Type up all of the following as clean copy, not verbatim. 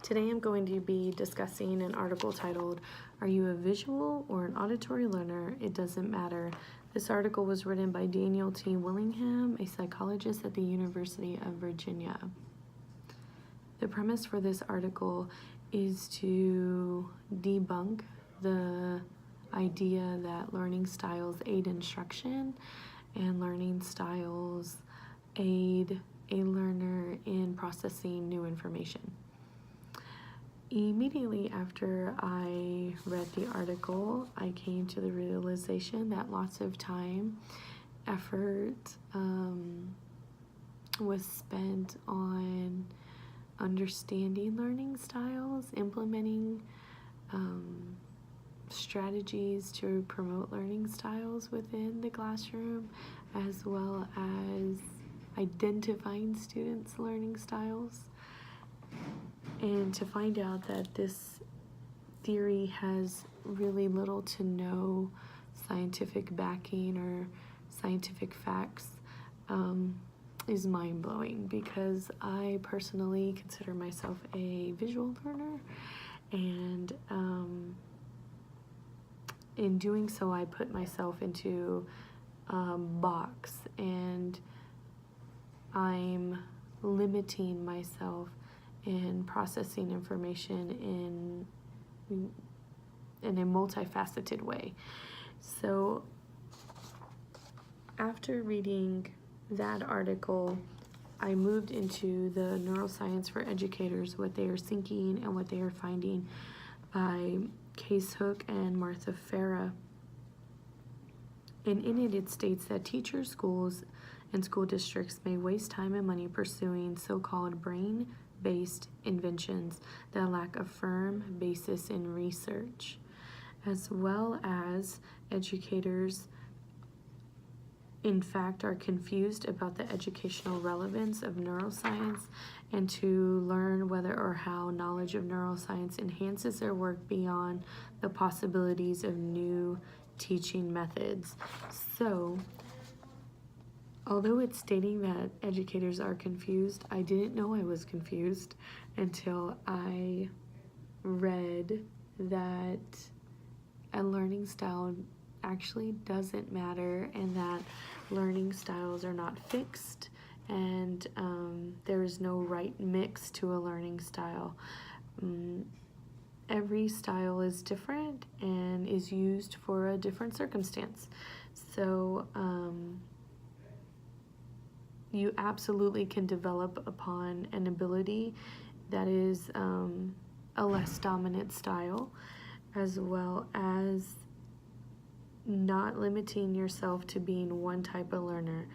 Today I'm going to be discussing an article titled, "Are you a visual or an auditory learner? It doesn't matter." This article was written by Daniel T. Willingham, a psychologist at the University of Virginia. The premise for this article is to debunk the idea that learning styles aid instruction and learning styles aid a learner in processing new information. Immediately after I read the article, I came to the realization that lots of time, effort was spent on understanding learning styles, implementing strategies to promote learning styles within the classroom, as well as identifying students' learning styles. And to find out that this theory has really little to no scientific backing or scientific facts is mind-blowing, because I personally consider myself a visual learner, and in doing so I put myself into a box, and I'm limiting myself in processing information in a multifaceted way. So after reading that article, I moved into the Neuroscience for Educators, What They Are Thinking and What They Are Finding by Case Hook and Martha Farah. And in it states that teachers, schools, and school districts may waste time and money pursuing so-called brain-based inventions that lack a firm basis in research, as well as educators in fact are confused about the educational relevance of neuroscience and to learn whether or how knowledge of neuroscience enhances their work beyond the possibilities of new teaching methods. So, although it's stating that educators are confused, I didn't know I was confused until I read that a learning style actually doesn't matter, and that learning styles are not fixed, and there is no right mix to a learning style. Every style is different and is used for a different circumstance. So you absolutely can develop upon an ability that is a less dominant style, as well as not limiting yourself to being one type of learner.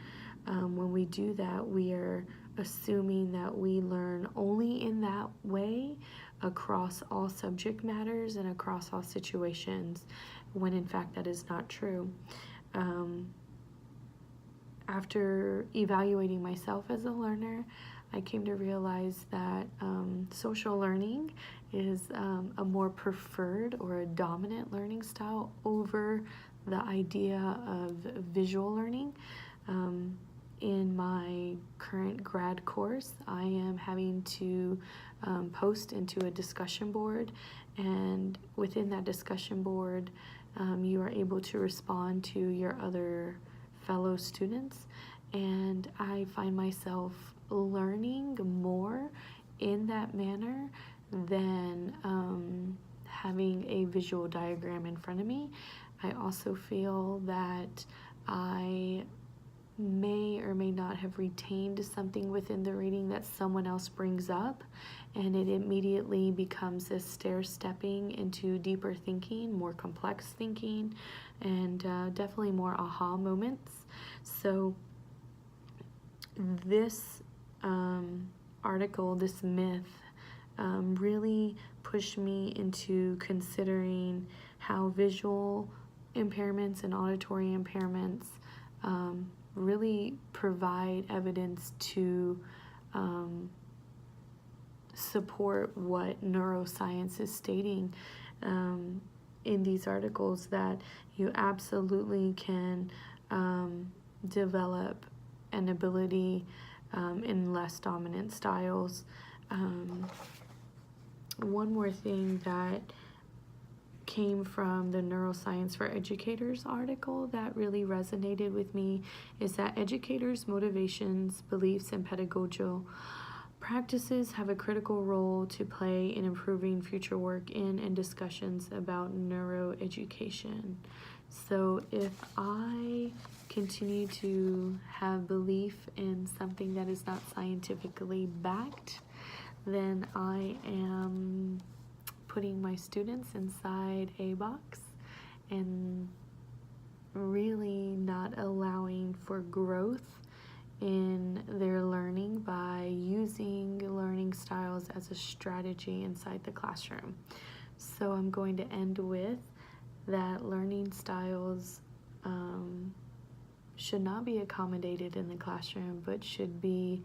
When we do that, we are assuming that we learn only in that way across all subject matters and across all situations, when in fact that is not true. After evaluating myself as a learner, I came to realize that social learning is a more preferred or a dominant learning style over the idea of visual learning. In my current grad course, I am having to post into a discussion board, and within that discussion board, you are able to respond to your other fellow students, and I find myself learning more in that manner than having a visual diagram in front of me. I also feel that I may or may not have retained something within the reading that someone else brings up, and it immediately becomes this stair-stepping into deeper thinking, more complex thinking, and definitely more aha moments. So this article, this myth, really pushed me into considering how visual impairments and auditory impairments really provide evidence to support what neuroscience is stating in these articles, that you absolutely can develop an ability in less dominant styles. one more thing that came from the Neuroscience for Educators article that really resonated with me is that educators' motivations, beliefs, and pedagogical practices have a critical role to play in improving future work in and discussions about neuroeducation. So if I continue to have belief in something that is not scientifically backed, then I am putting my students inside a box and really not allowing for growth in their learning by using learning styles as a strategy inside the classroom. So I'm going to end with that learning styles should not be accommodated in the classroom, but should be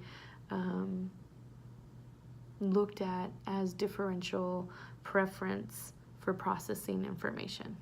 looked at as differential preference for processing information.